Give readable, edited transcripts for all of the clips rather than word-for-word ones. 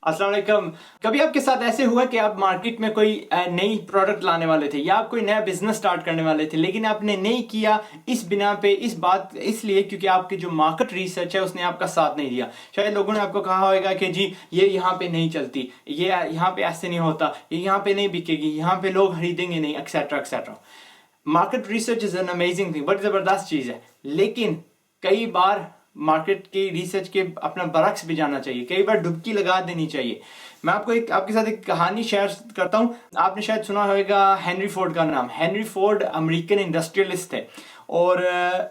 अस्सलाम वालेकुम। कभी आपके साथ ऐसे हुआ कि आप मार्केट में कोई नई प्रोडक्ट लाने वाले थे या आप कोई नया बिजनेस स्टार्ट करने वाले थे, लेकिन आपने नहीं किया इस बिना पे, इस बात इसलिए क्योंकि आपकी जो मार्केट रिसर्च है उसने आपका साथ नहीं दिया। शायद लोगों ने आपको कहा होगा कि जी ये यहाँ पे नहीं चलती, ये यहाँ पे ऐसे नहीं होता, ये यहाँ पे नहीं बिकेगी, यहाँ पे लोग खरीदेंगे नहीं, etcetera etcetera. Market research is an amazing thing, बड़ी ज़बरदस्त चीज़ है, लेकिन कई बार मार्केट की रिसर्च के अपना बरक्स भी जाना चाहिए, कई बार डुबकी लगा देनी चाहिए। मैं आपको आपके साथ एक कहानी शेयर करता हूँ। आपने शायद सुना होगा हेनरी फोर्ड का नाम। हेनरी फोर्ड अमेरिकन इंडस्ट्रियलिस्ट थे और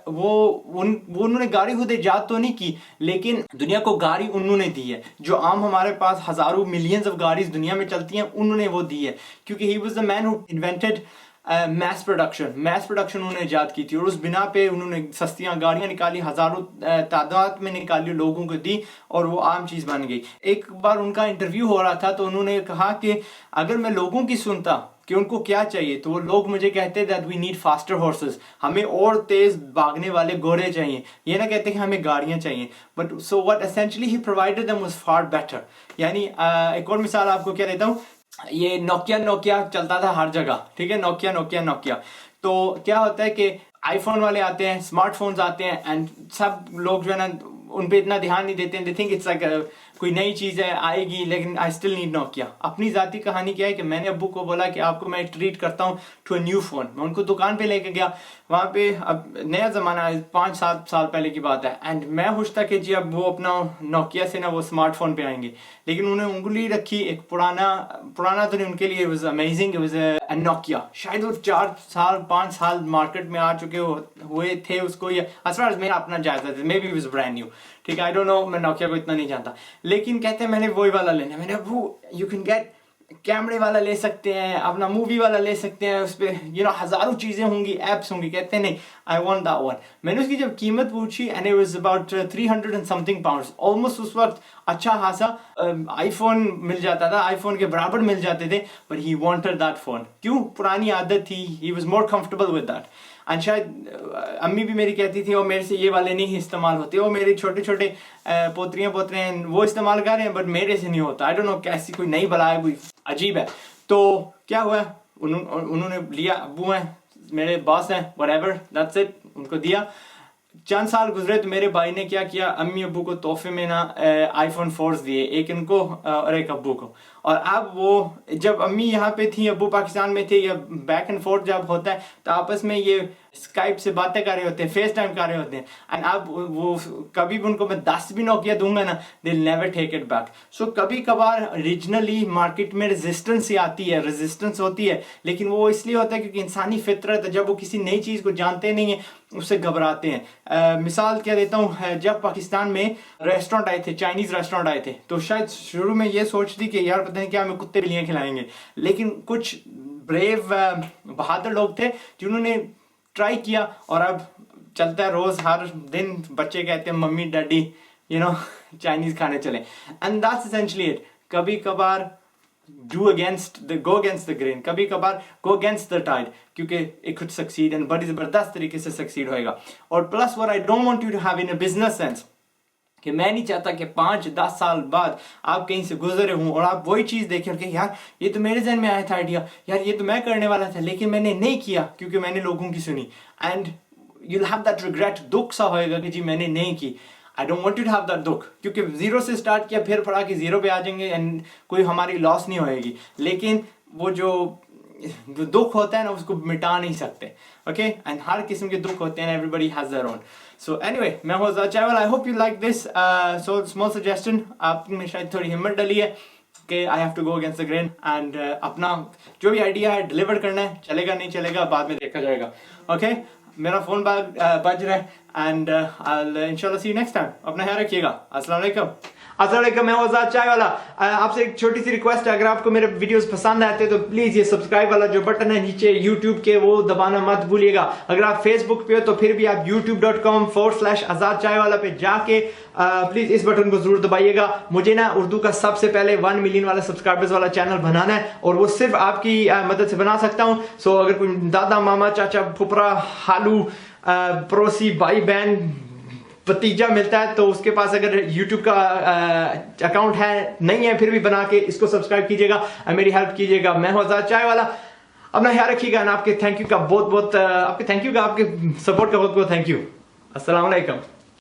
उन्होंने गाड़ी खुद ईजाद तो नहीं की, लेकिन दुनिया को गाड़ी उन्होंने दी है। जो आम हमारे पास हजारों मिलियंस ऑफ गाड़ीज दुनिया में चलती हैं, उन्होंने वो दी है, क्योंकि he was the man who invented mass production उन्होंने ईजाद की थी। और उस बिना पे उन्होंने सस्तियां गाड़ियां निकाली, हजारों तादाद में निकाली, लोगों को दी और वो आम चीज बन गई। एक बार उनका इंटरव्यू हो रहा था तो उन्होंने कहा कि अगर मैं लोगों की सुनता कि उनको क्या चाहिए, तो वो लोग मुझे कहते that we need faster horses, हमें और तेज भागने वाले घोड़े चाहिए, ये ना कहते कि हमें गाड़ियां चाहिए। But so what essentially he provided them was far better. यानी एक और मिसाल आपको क्या देता हूँ, ये नोकिया चलता था हर जगह, ठीक है, नोकिया। तो क्या होता है कि आईफोन वाले आते हैं, स्मार्टफोन्स आते हैं, एंड सब लोग जो है ना उन पे इतना ध्यान नहीं देते हैं। दे थिंक इट्स लाइक कोई नई चीज है आएगी, लेकिन आई स्टिल नीड नोकिया। अपनी जाती कहानी क्या है कि मैंने अब्बू को बोला कि आपको मैं ट्रीट करता हूँ टू अ न्यू फोन। मैं उनको दुकान पे लेके गया, वहां पे अब नया जमाना है, 5-7 साल पहले की बात है, एंड मैं खुश था कि जी अब वो अपना नोकिया से ना वो स्मार्टफोन पे आएंगे। लेकिन उन्हें उंगली रखी एक पुराना तो नहीं, उनके लिए was amazing, was a Nokia. शायद वो 4-5 साल मार्केट में आ चुके हुए थे उसको, या as far as मेरा अपना जायजा था, may be was brand new, ठीक है, आई डोंट नो, मैं नोकिया को इतना नहीं जानता। लेकिन कहते हैं मैंने वही वाला लेना है। मैंने वो यू कैन गेट कैमरे वाला ले सकते हैं, अपना मूवी वाला ले सकते हैं, उस पर हजारों चीजें होंगी, एप्स होंगी। कहते हैं नहीं, आई वांट दैट वन। मैंने उसकी जब कीमत पूछी and it was about 300 and something pounds, almost उस वक्त अच्छा खासा आईफोन मिल जाता था, आईफोन के बराबर मिल जाते थे, but he wanted that phone. क्यों? पुरानी आदत थी, he was more comfortable with that. And शायद अम्मी भी मेरी कहती थी, और मेरे से ये वाले नहीं इस्तेमाल होते, वो मेरे छोटे छोटे पोतरियां पोतरे वो इस्तेमाल कर रहे हैं, बट मेरे से नहीं होता। आई डोंट नो, कैसी कोई नई बला है, कोई अजीब है। तो क्या हुआ, उन्होंने लिया, अब्बू हैं, मेरे बॉस हैं, व्हाटएवर, दैट्स इट, उनको दिया। चंद साल गुजरे तो मेरे भाई ने क्या किया, अम्मी अब्बू को तोहफे में ना iPhone 4 दिए, एक इनको और एक अब्बू को। और अब वो जब अम्मी यहाँ पे थी, अब्बू पाकिस्तान में थे, या बैक एंड फोर्थ जब होता है तो आपस में ये स्काइप से बातें कर रहे होते हैं, फेस टाइम कर रहे होते हैं। एंड अब वो कभी भी उनको मैं 10 भी नोकिया दूंगा ना, they never take it back. So कभी कभार रीजनली मार्केट में रेजिस्टेंस होती है, लेकिन वो इसलिए होता है क्योंकि इंसानी फितरत है, जब वो किसी नई चीज को जानते नहीं है उससे घबराते हैं। मिसाल क्या देता हूँ, जब पाकिस्तान में रेस्टोरेंट आए थे, चाइनीज रेस्टोरेंट आए थे, तो शायद शुरू में ये सोचती कि यार पता नहीं क्या हमें कुत्ते बिल्लियां खिलाएंगे, लेकिन कुछ ब्रेव बहादुर लोग थे जिन्होंने ट्राई किया, और अब चलता है रोज, हर दिन बच्चे कहते हैं मम्मी डैडी चाइनीज खाने चले। And that's essentially it. कभी कभार go against the grain, कभी कभार go against the tide, क्योंकि it could succeed and बड़ी जबरदस्त तरीके से succeed होएगा। और plus what I don't want you to have in a business sense, कि मैं नहीं चाहता कि 5-10 साल बाद आप कहीं से गुजरे हों और आप वही चीज देखें और कि यार ये तो मेरे जहन में आया था आइडिया, यार ये तो मैं करने वाला था, लेकिन मैंने नहीं किया क्योंकि मैंने लोगों की सुनी। And you'll have that regret, दुख सा होएगा कि जी मैंने नहीं की। I don't want you to have that दुख, क्योंकि जीरो से स्टार्ट किया, फिर पढ़ा कि जीरो पे आ जाएंगे एंड कोई हमारी लॉस नहीं होएगी। लेकिन वो जो दुख होता है ना, उसको मिटा नहीं सकते, ओके। एंड हर किस्म के दुख होते हैं, everybody has their own. So anyway, मैं हूं Azad Chaiwala, I hope you like this. So small suggestion, आप में शायद थोड़ी हिम्मत डली है कि I have to go against the grain, and अपना जो भी आइडिया है डिलीवर करना है, चलेगा नहीं चलेगा बाद में देखा जाएगा, ओके। मेरा फोन बज रहा है, एंड I'll इंशाल्लाह सी यू नेक्स्ट टाइम। अपना ख्याल रखिएगा। अस्सलाम वालेकुम, मैं आजाद चायवाला। आपसे एक छोटी सी रिक्वेस्ट है, अगर आपको मेरे वीडियोस पसंद आते हैं तो प्लीज ये सब्सक्राइब वाला जो बटन है नीचे यूट्यूब के, वो दबाना मत भूलिएगा। अगर आप फेसबुक पे हो तो फिर भी आप youtube.com/आजाद चायवाला पे जाके प्लीज इस बटन को जरूर दबाइएगा। मुझे ना उर्दू का सबसे पहले 1 मिलियन वाला सब्सक्राइबर्स वाला चैनल बनाना है, और वो सिर्फ आपकी मदद से बना सकता हूँ। सो अगर कोई दादा मामा चाचा फुफरा हालू पड़ोसी भाई बहन भतीजा मिलता है, तो उसके पास अगर YouTube का अकाउंट है नहीं है फिर भी बना के इसको सब्सक्राइब कीजिएगा, मेरी हेल्प कीजिएगा। मैं हूं आजाद चाय वाला, अपना ख्याल रखिएगा ना। आपके थैंक यू का बहुत बहुत आपके थैंक यू का, आपके सपोर्ट का बहुत बहुत थैंक यू। अस्सलाम वालेकुम।